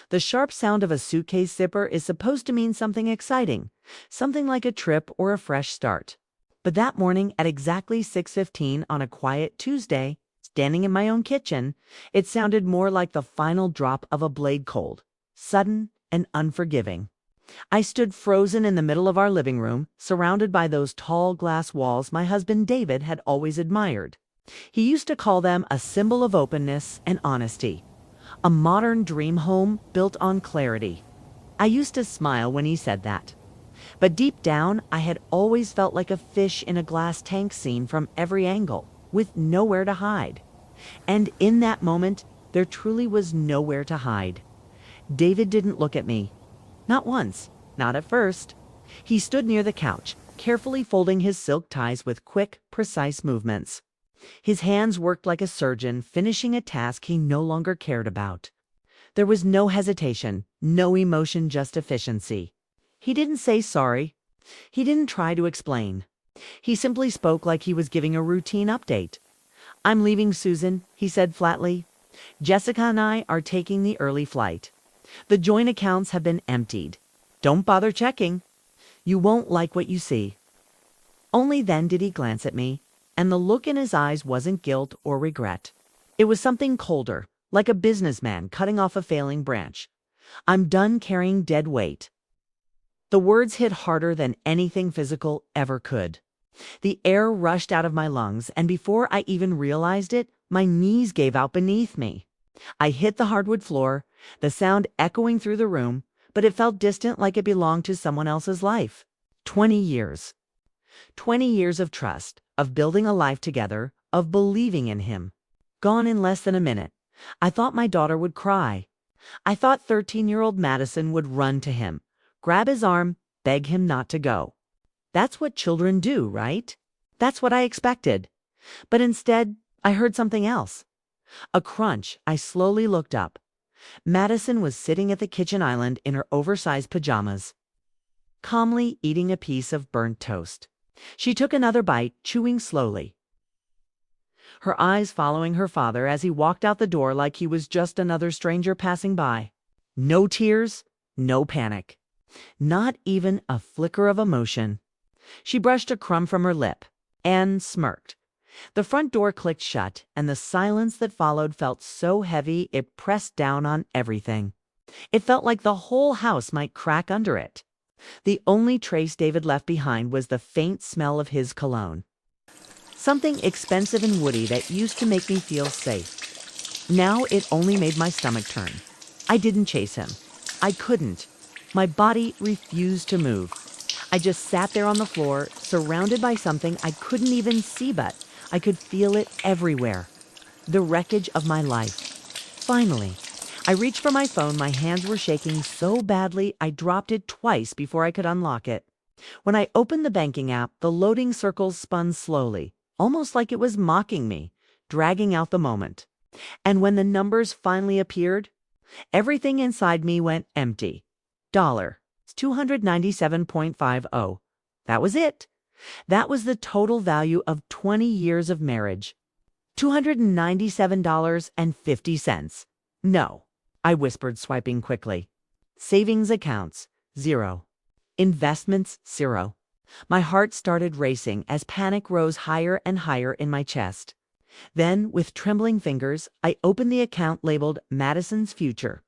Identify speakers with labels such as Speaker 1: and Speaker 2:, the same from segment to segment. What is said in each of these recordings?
Speaker 1: The sharp sound of a suitcase zipper is supposed to mean something exciting, something like a trip or a fresh start. But that morning at exactly 6:15 on a quiet Tuesday, standing in my own kitchen, it sounded more like the final drop of a blade cold, sudden and unforgiving. I stood frozen in the middle of our living room, surrounded by those tall glass walls my husband David had always admired. He used to call them a symbol of openness and honesty, a modern dream home built on clarity. I used to smile when he said that. But deep down, I had always felt like a fish in a glass tank seen from every angle, with nowhere to hide. And in that moment, there truly was nowhere to hide. David didn't look at me. Not once, not at first. He stood near the couch, carefully folding his silk ties with quick, precise movements. His hands worked like a surgeon, finishing a task he no longer cared about. There was no hesitation, no emotion, just efficiency. He didn't say sorry. He didn't try to explain. He simply spoke like he was giving a routine update. "I'm leaving, Susan," he said flatly. "Jessica and I are taking the early flight. The joint accounts have been emptied. Don't bother checking. You won't like what you see." Only then did he glance at me, and the look in his eyes wasn't guilt or regret. It was something colder, like a businessman cutting off a failing branch. "I'm done carrying dead weight." The words hit harder than anything physical ever could. The air rushed out of my lungs, and before I even realized it, my knees gave out beneath me. I hit the hardwood floor, the sound echoing through the room, but it felt distant, like it belonged to someone else's life. 20 years. 20 years of trust, of building a life together, of believing in him. Gone in less than a minute. I thought my daughter would cry. I thought 13-year-old Madison would run to him, grab his arm, beg him not to go. That's what children do, right? That's what I expected. But instead, I heard something else. A crunch. I slowly looked up. Madison was sitting at the kitchen island in her oversized pajamas, calmly eating a piece of burnt toast. She took another bite, chewing slowly, her eyes following her father as he walked out the door like he was just another stranger passing by. No tears, no panic. Not even a flicker of emotion. She brushed a crumb from her lip and smirked. The front door clicked shut, and the silence that followed felt so heavy it pressed down on everything. It felt like the whole house might crack under it. The only trace David left behind was the faint smell of his cologne. Something expensive and woody that used to make me feel safe. Now it only made my stomach turn. I didn't chase him. I couldn't. My body refused to move. I just sat there on the floor, surrounded by something I couldn't even see, but I could feel it everywhere. The wreckage of my life. Finally, I reached for my phone. My hands were shaking so badly I dropped it twice before I could unlock it. When I opened the banking app, the loading circles spun slowly, almost like it was mocking me, dragging out the moment. And when the numbers finally appeared, everything inside me went empty. $297.50. That was it. That was the total value of 20 years of marriage. $297.50. No, I whispered, swiping quickly. Savings accounts, 0. Investments, 0. My heart started racing as panic rose higher and higher in my chest. Then, with trembling fingers, I opened the account labeled Madison's Future.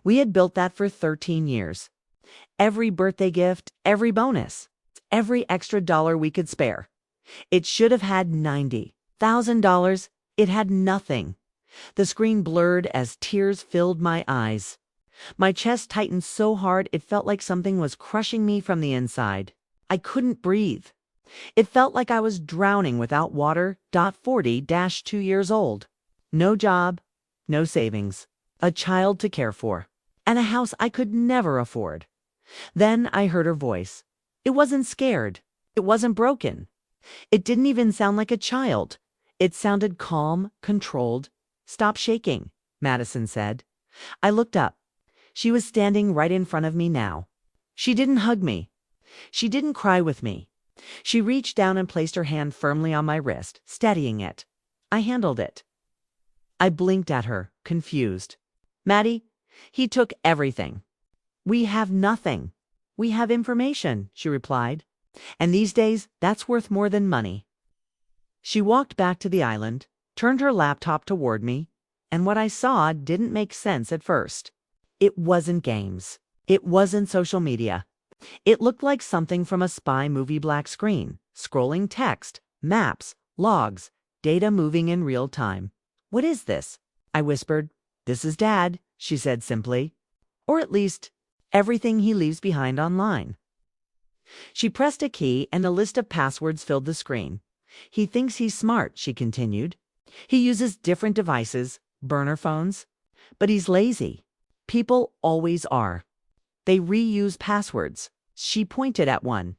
Speaker 1: We had built that for 13 years. Every birthday gift, every bonus, every extra dollar we could spare. It should have had $90,000. It had nothing. The screen blurred as tears filled my eyes. My chest tightened so hard it felt like something was crushing me from the inside. I couldn't breathe. It felt like I was drowning without water. 40-2 years old. No job, no savings, a child to care for, and a house I could never afford. Then I heard her voice. It wasn't scared. It wasn't broken. It didn't even sound like a child. It sounded calm, controlled. "Stop shaking," Madison said. I looked up. She was standing right in front of me now. She didn't hug me. She didn't cry with me. She reached down and placed her hand firmly on my wrist, steadying it. I handled it. I blinked at her, confused. "Maddie, He took everything. We have nothing. We have information, she replied. And these days, that's worth more than money. She walked back to the island, turned her laptop toward me, and what I saw didn't make sense at first. It wasn't games. It wasn't social media. It looked like something from a spy movie black screen, scrolling text, maps, logs, data moving in real time. What is this? I whispered. This is Dad, she said simply. Or at least, everything he leaves behind online. She pressed a key and a list of passwords filled the screen. He thinks he's smart, she continued. He uses different devices, burner phones. But he's lazy. People always are. They reuse passwords. She pointed at one.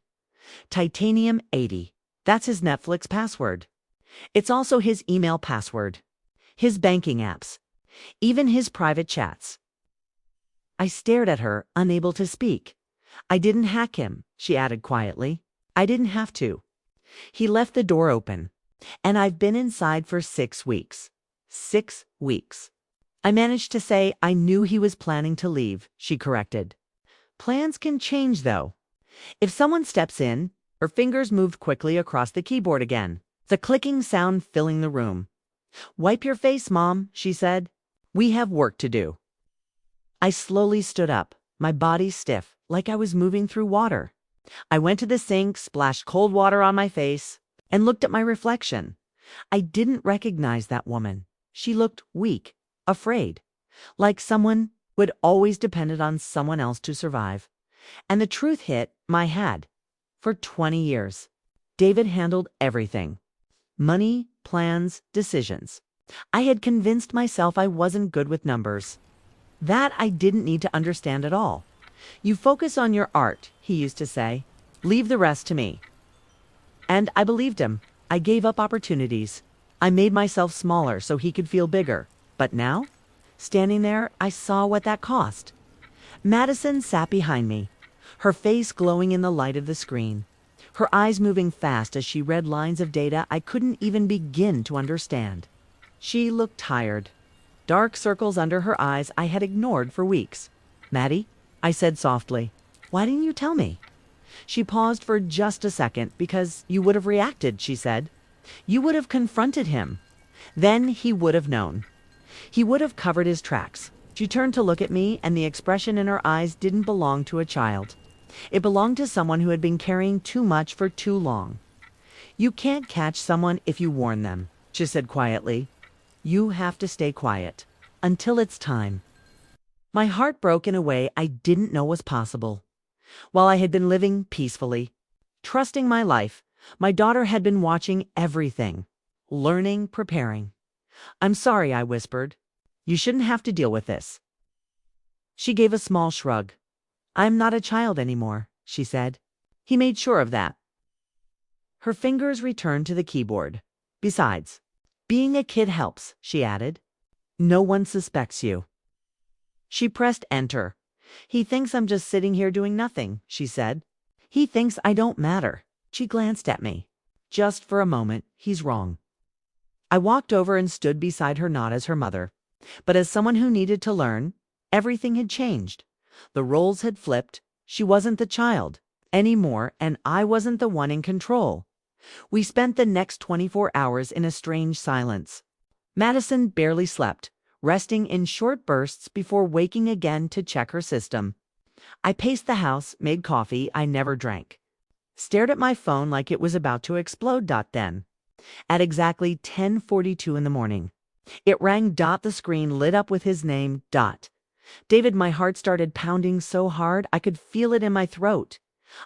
Speaker 1: Titanium 80. That's his Netflix password. It's also his email password. His banking apps. Even his private chats. I stared at her, unable to speak. I didn't hack him, she added quietly. I didn't have to. He left the door open. And I've been inside for 6 weeks. 6 weeks. I managed to say I knew he was planning to leave, she corrected. Plans can change, though. If someone steps in, her fingers moved quickly across the keyboard again, the clicking sound filling the room. Wipe your face, Mom, she said. We have work to do. I slowly stood up, my body stiff, like I was moving through water. I went to the sink, splashed cold water on my face, and looked at my reflection. I didn't recognize that woman. She looked weak, afraid, like someone who had always depended on someone else to survive. And the truth hit my head. For 20 years, David handled everything. Money, plans, decisions. I had convinced myself I wasn't good with numbers. That I didn't need to understand at all. You focus on your art, he used to say. Leave the rest to me. And I believed him. I gave up opportunities. I made myself smaller so he could feel bigger. But now, standing there, I saw what that cost. Madison sat behind me, her face glowing in the light of the screen, her eyes moving fast as she read lines of data I couldn't even begin to understand. She looked tired. Dark circles under her eyes I had ignored for weeks. Maddie, I said softly, why didn't you tell me? She paused for just a second. Because you would have reacted, she said. You would have confronted him. Then he would have known. He would have covered his tracks. She turned to look at me, and the expression in her eyes didn't belong to a child. It belonged to someone who had been carrying too much for too long. You can't catch someone if you warn them, she said quietly. You have to stay quiet until it's time. My heart broke in a way I didn't know was possible. While I had been living peacefully, trusting my life, my daughter had been watching everything, learning, preparing. I'm sorry, I whispered. You shouldn't have to deal with this. She gave a small shrug. I'm not a child anymore, she said. He made sure of that. Her fingers returned to the keyboard. Besides, being a kid helps, she added. No one suspects you. She pressed enter. He thinks I'm just sitting here doing nothing, she said. He thinks I don't matter. She glanced at me. Just for a moment, he's wrong. I walked over and stood beside her, not as her mother, but as someone who needed to learn. Everything had changed. The roles had flipped. She wasn't the child anymore, and I wasn't the one in control. We spent the next 24 hours in a strange silence. Madison barely slept, resting in short bursts before waking again to check her system. I paced the house, made coffee I never drank, stared at my phone like it was about to explode. Then, at exactly 10:42 in the morning, it rang. The screen lit up with his name. David, my heart started pounding so hard I could feel it in my throat.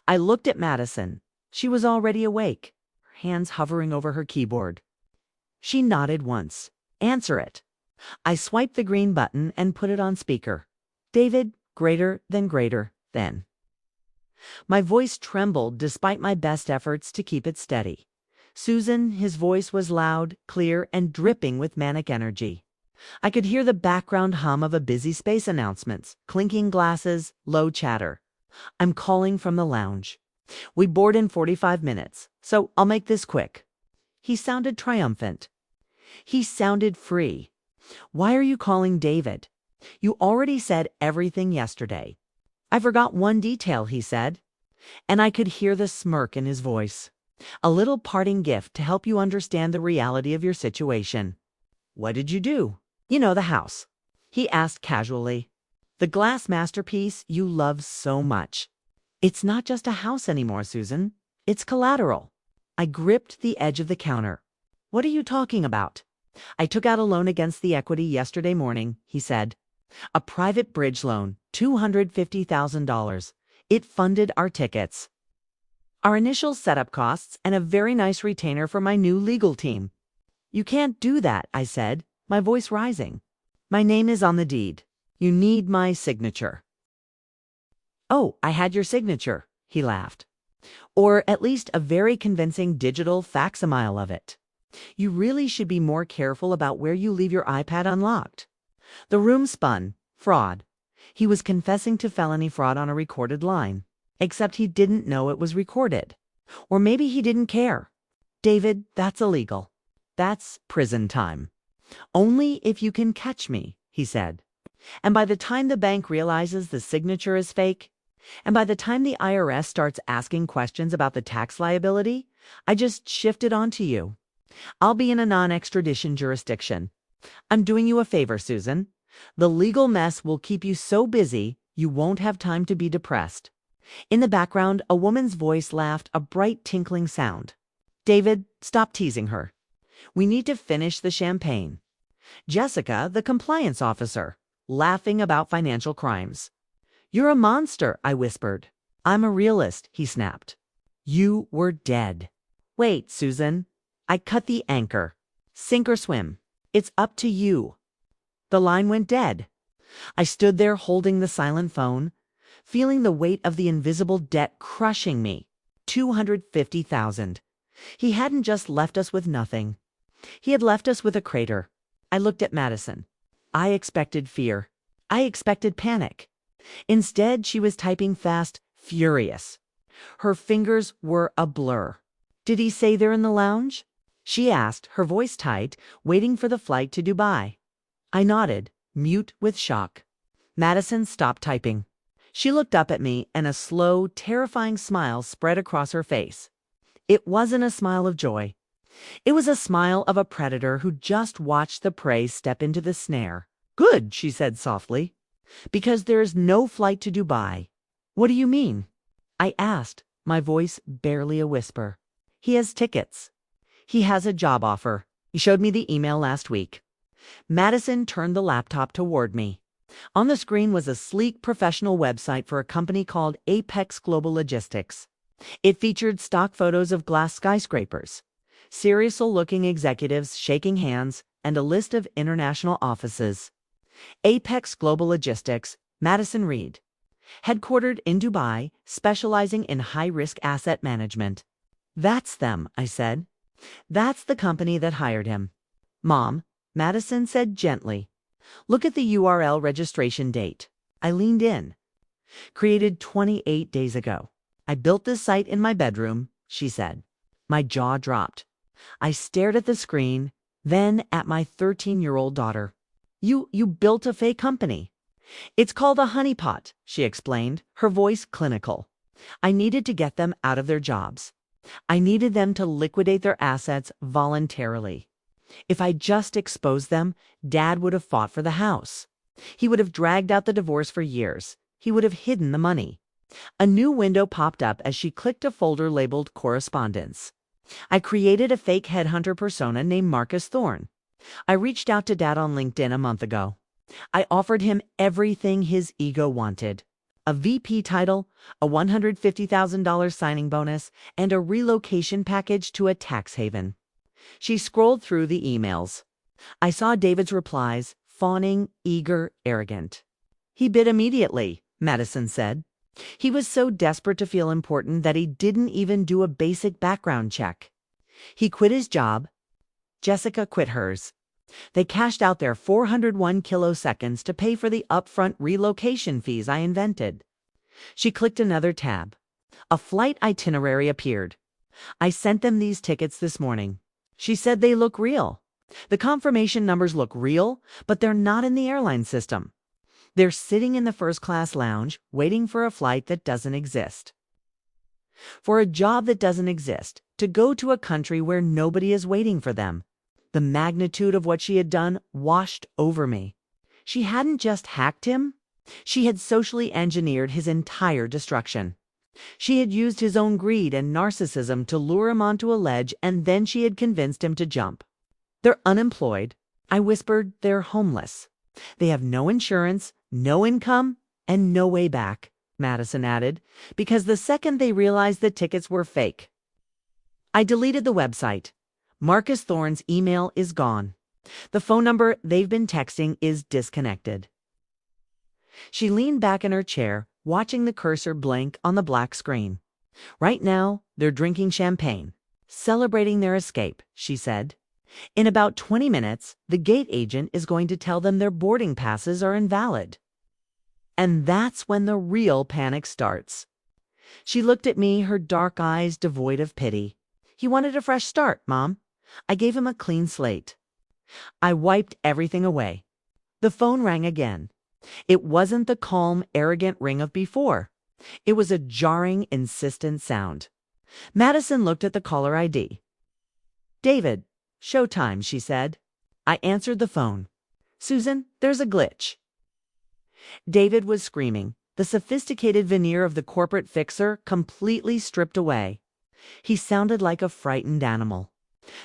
Speaker 1: I looked at Madison. She was already awake, her hands hovering over her keyboard. She nodded once. Answer it. I swiped the green button and put it on speaker. David, greater than. My voice trembled despite my best efforts to keep it steady. Susan, his voice was loud, clear, and dripping with manic energy. I could hear the background hum of a busy space announcements, clinking glasses, low chatter. I'm calling from the lounge. We board in 45 minutes, so I'll make this quick. He sounded triumphant. He sounded free. Why are you calling David? You already said everything yesterday. I forgot one detail, he said, and I could hear the smirk in his voice. A little parting gift to help you understand the reality of your situation. What did you do? You know, the house. He asked casually. The glass masterpiece you love so much. It's not just a house anymore, Susan. It's collateral. I gripped the edge of the counter. What are you talking about? I took out a loan against the equity yesterday morning, he said. A private bridge loan, $250,000. It funded our tickets, our initial setup costs, and a very nice retainer for my new legal team. You can't do that, I said, my voice rising. My name is on the deed. You need my signature. Oh, I had your signature, he laughed. Or at least a very convincing digital facsimile of it. You really should be more careful about where you leave your iPad unlocked. The room spun. Fraud. He was confessing to felony fraud on a recorded line. Except he didn't know it was recorded. Or maybe he didn't care. David, that's illegal. That's prison time. Only if you can catch me, he said. And by the time the bank realizes the signature is fake, and by the time the IRS starts asking questions about the tax liability, I just shifted onto you. I'll be in a non-extradition jurisdiction. I'm doing you a favor, Susan. The legal mess will keep you so busy you won't have time to be depressed. In the background, a woman's voice laughed a bright tinkling sound. David, stop teasing her. We need to finish the champagne. Jessica, the compliance officer, laughing about financial crimes. You're a monster, I whispered. I'm a realist, he snapped. You were dead. Wait, Susan. I cut the anchor. Sink or swim. It's up to you. The line went dead. I stood there holding the silent phone, feeling the weight of the invisible debt crushing me. $250,000. He hadn't just left us with nothing. He had left us with a crater. I looked at Madison. I expected fear. I expected panic. Instead, she was typing fast, furious. Her fingers were a blur. Did he say they're in the lounge? She asked, her voice tight, waiting for the flight to Dubai. I nodded, mute with shock. Madison stopped typing. She looked up at me, and a slow, terrifying smile spread across her face. It wasn't a smile of joy. It was a smile of a predator who just watched the prey step into the snare. Good, she said softly. Because there's no flight to Dubai. What do you mean? I asked, my voice barely a whisper. He has tickets. He has a job offer. He showed me the email last week. Madison turned the laptop toward me. On the screen was a sleek professional website for a company called Apex Global Logistics. It featured stock photos of glass skyscrapers, serious-looking executives shaking hands, and a list of international offices. Apex Global Logistics, Madison Reed. Headquartered in Dubai, specializing in high-risk asset management. That's them, I said. That's the company that hired him. Mom, Madison said gently. Look at the URL registration date. I leaned in. Created 28 days ago. I built this site in my bedroom, she said. My jaw dropped. I stared at the screen, then at my 13-year-old daughter. You built a fake company. It's called a honeypot, she explained, her voice clinical. I needed to get them out of their jobs. I needed them to liquidate their assets voluntarily. If I just exposed them, Dad would have fought for the house. He would have dragged out the divorce for years. He would have hidden the money. A new window popped up as she clicked a folder labeled Correspondence. I created a fake headhunter persona named Marcus Thorne. I reached out to Dad on LinkedIn a month ago. I offered him everything his ego wanted. A VP title, a $150,000 signing bonus, and a relocation package to a tax haven. She scrolled through the emails. I saw David's replies, fawning, eager, arrogant. He bid immediately, Madison said. He was so desperate to feel important that he didn't even do a basic background check. He quit his job. Jessica quit hers. They cashed out their 401 kiloseconds to pay for the upfront relocation fees I invented. She clicked another tab. A flight itinerary appeared. I sent them these tickets this morning. She said they look real. The confirmation numbers look real, but they're not in the airline system. They're sitting in the first-class lounge, waiting for a flight that doesn't exist. For a job that doesn't exist, to go to a country where nobody is waiting for them. The magnitude of what she had done washed over me. She hadn't just hacked him. She had socially engineered his entire destruction. She had used his own greed and narcissism to lure him onto a ledge, and then she had convinced him to jump. They're unemployed. I whispered, they're homeless. They have no insurance, no income, and no way back, Madison added, because the second they realized the tickets were fake. I deleted the website. Marcus Thorne's email is gone. The phone number they've been texting is disconnected. She leaned back in her chair, watching the cursor blink on the black screen. Right now, they're drinking champagne, celebrating their escape, she said. In about 20 minutes, the gate agent is going to tell them their boarding passes are invalid. And that's when the real panic starts. She looked at me, her dark eyes devoid of pity. He wanted a fresh start, Mom. I gave him a clean slate. I wiped everything away. The phone rang again. It wasn't the calm, arrogant ring of before. It was a jarring, insistent sound. Madison looked at the caller ID. David, showtime, she said. I answered the phone. Susan, there's a glitch. David was screaming, the sophisticated veneer of the corporate fixer completely stripped away. He sounded like a frightened animal.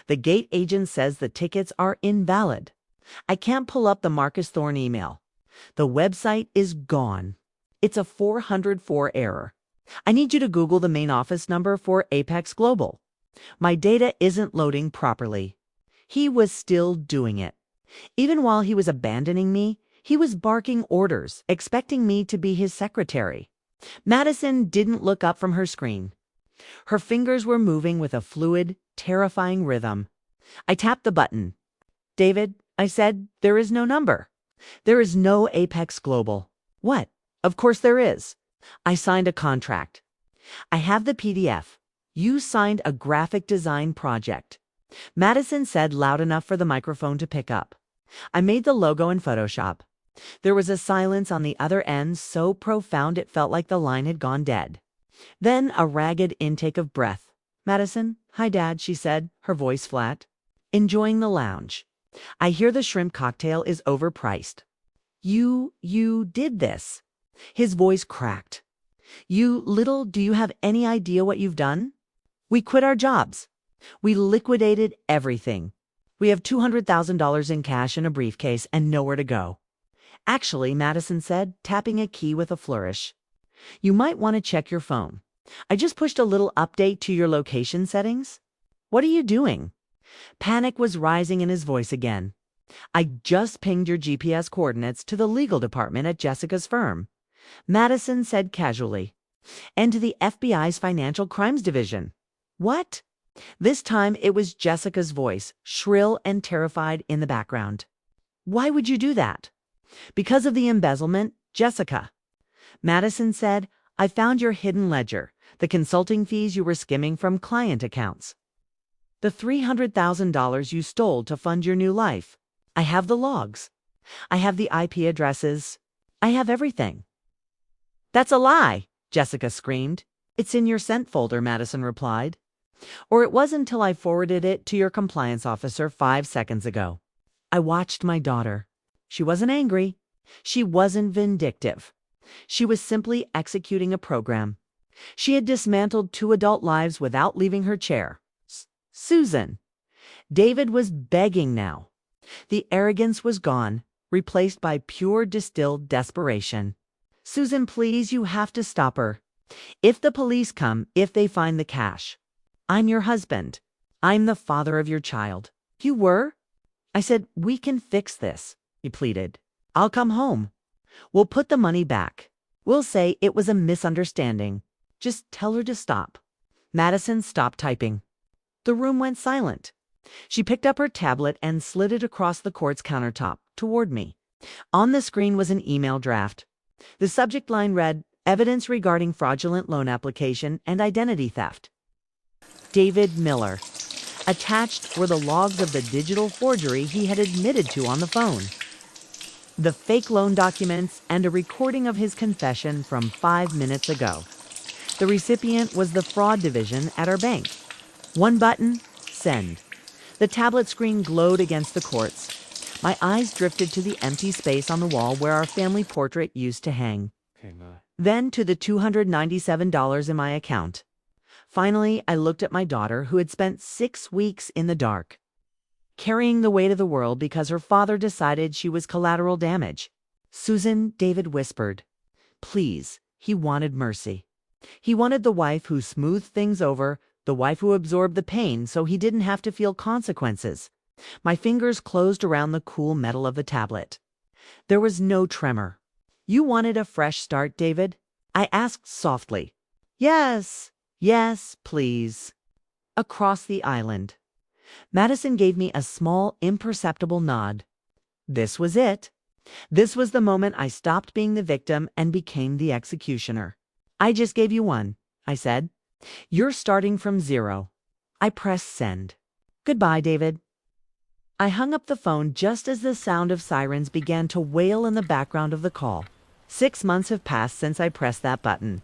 Speaker 1: The gate agent says the tickets are invalid. I can't pull up the Marcus Thorne email. The website is gone. It's a 404 error. I need you to Google the main office number for Apex Global. My data isn't loading properly. He was still doing it. Even while he was abandoning me, he was barking orders, expecting me to be his secretary. Madison didn't look up from her screen. Her fingers were moving with a fluid, terrifying rhythm. I tapped the button. David, I said, there is no number. There is no Apex Global. What? Of course there is. I signed a contract. I have the PDF. You signed a graphic design project. Madison said loud enough for the microphone to pick up. I made the logo in Photoshop. There was a silence on the other end so profound it felt like the line had gone dead. Then a ragged intake of breath. Madison, hi Dad, she said, her voice flat. Enjoying the lounge. I hear the shrimp cocktail is overpriced. You did this. His voice cracked. Do you have any idea what you've done? We quit our jobs. We liquidated everything. We have $200,000 in cash in a briefcase and nowhere to go. Actually, Madison said, tapping a key with a flourish. You might want to check your phone. I just pushed a little update to your location settings. What are you doing? Panic was rising in his voice again. I just pinged your GPS coordinates to the legal department at Jessica's firm. Madison said casually. And to the FBI's Financial Crimes Division. What? This time it was Jessica's voice, shrill and terrified in the background. Why would you do that? Because of the embezzlement, Jessica. Madison said, I found your hidden ledger, the consulting fees you were skimming from client accounts. The $300,000 you stole to fund your new life. I have the logs. I have the IP addresses. I have everything. That's a lie, Jessica screamed. It's in your sent folder, Madison replied. Or it wasn't until I forwarded it to your compliance officer 5 seconds ago. I watched my daughter. She wasn't angry. She wasn't vindictive. She was simply executing a program. She had dismantled 2 adult lives without leaving her chair. Susan. David was begging now. The arrogance was gone, replaced by pure distilled desperation. Susan, please, you have to stop her. If the police come, if they find the cash. I'm your husband. I'm the father of your child. You were? I said, we can fix this, he pleaded. I'll come home. We'll put the money back. We'll say it was a misunderstanding. Just tell her to stop. Madison stopped typing. The room went silent. She picked up her tablet and slid it across the court's countertop, toward me. On the screen was an email draft. The subject line read, Evidence regarding fraudulent loan application and identity theft. David Miller. Attached were the logs of the digital forgery he had admitted to on the phone. the fake loan documents, and a recording of his confession from 5 minutes ago. The recipient was the fraud division at our bank. One button, send. The tablet screen glowed against the quartz. My eyes drifted to the empty space on the wall where our family portrait used to hang. Then to the $297 in my account. Finally, I looked at my daughter, who had spent 6 weeks in the dark, carrying the weight of the world because her father decided she was collateral damage. Susan, David whispered. Please, he wanted mercy. He wanted the wife who smoothed things over, the wife who absorbed the pain so he didn't have to feel consequences. My fingers closed around the cool metal of the tablet. There was no tremor. You wanted a fresh start, David? I asked softly. Yes, yes, please. Across the island. Madison gave me a small, imperceptible nod. This was it. This was the moment I stopped being the victim and became the executioner. I just gave you one, I said. You're starting from zero. I pressed send. Goodbye, David. I hung up the phone just as the sound of sirens began to wail in the background of the call. 6 months have passed since I pressed that button.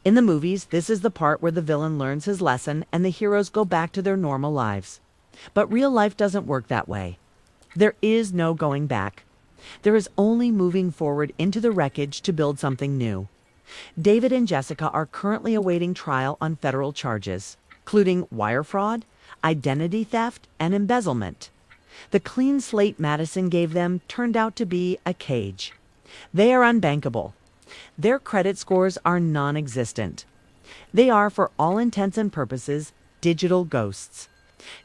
Speaker 1: In the movies, this is the part where the villain learns his lesson and the heroes go back to their normal lives. But real life doesn't work that way. There is no going back. There is only moving forward into the wreckage to build something new. David and Jessica are currently awaiting trial on federal charges, including wire fraud, identity theft, and embezzlement. The clean slate Madison gave them turned out to be a cage. They are unbankable. Their credit scores are non-existent. They are, for all intents and purposes, digital ghosts.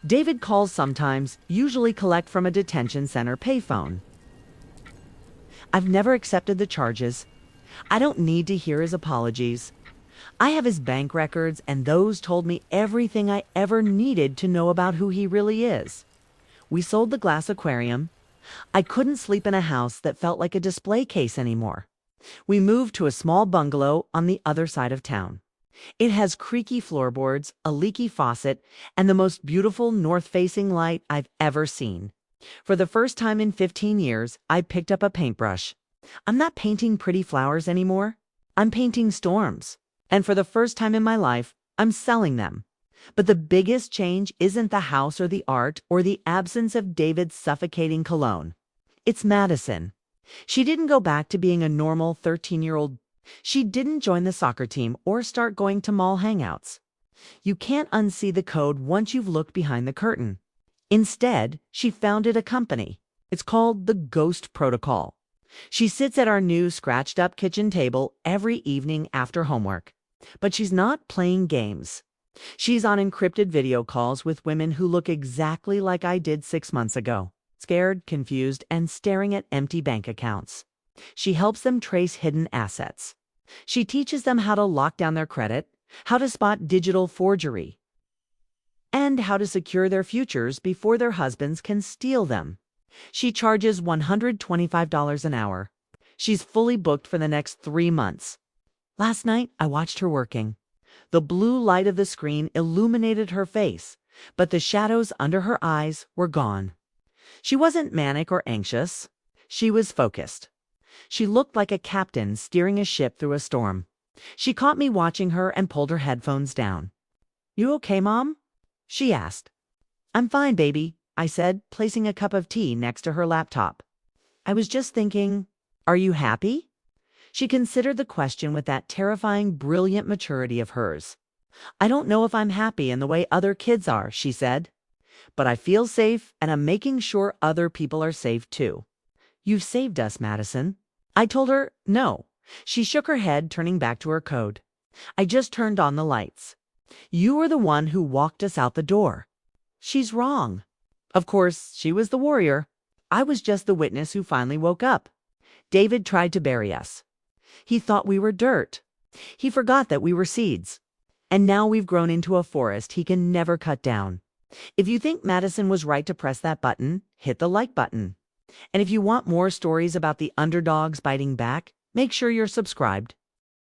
Speaker 1: David calls sometimes, usually collect from a detention center payphone. I've never accepted the charges. I don't need to hear his apologies. I have his bank records, and those told me everything I ever needed to know about who he really is. We sold the glass aquarium. I couldn't sleep in a house that felt like a display case anymore. We moved to a small bungalow on the other side of town. It has creaky floorboards, a leaky faucet, and the most beautiful north-facing light I've ever seen. For the first time in 15 years, I picked up a paintbrush. I'm not painting pretty flowers anymore. I'm painting storms. And for the first time in my life, I'm selling them. But the biggest change isn't the house or the art or the absence of David's suffocating cologne. It's Madison. She didn't go back to being a normal 13-year-old. She didn't join the soccer team or start going to mall hangouts. You can't unsee the code once you've looked behind the curtain. Instead, she founded a company. It's called the Ghost Protocol. She sits at our new scratched-up kitchen table every evening after homework. But she's not playing games. She's on encrypted video calls with women who look exactly like I did 6 months ago, scared, confused, and staring at empty bank accounts. She helps them trace hidden assets. She teaches them how to lock down their credit, how to spot digital forgery, and how to secure their futures before their husbands can steal them. She charges $125 an hour. She's fully booked for the next 3 months. Last night, I watched her working. The blue light of the screen illuminated her face, but the shadows under her eyes were gone. She wasn't manic or anxious. She was focused. She looked like a captain steering a ship through a storm. She caught me watching her and pulled her headphones down. "You okay, Mom?" she asked. "I'm fine, baby," I said, placing a cup of tea next to her laptop. "I was just thinking, are you happy?" She considered the question with that terrifying, brilliant maturity of hers. "I don't know if I'm happy in the way other kids are," she said. "But I feel safe, and I'm making sure other people are safe too." "You've saved us, Madison." I told her no. She shook her head, turning back to her code. "I just turned on the lights. You were the one who walked us out the door." She's wrong. Of course, she was the warrior. I was just the witness who finally woke up. David tried to bury us. He thought we were dirt. He forgot that we were seeds. And now we've grown into a forest he can never cut down. If you think Madison was right to press that button, hit the like button. And if you want more stories about the underdogs biting back, make sure you're subscribed.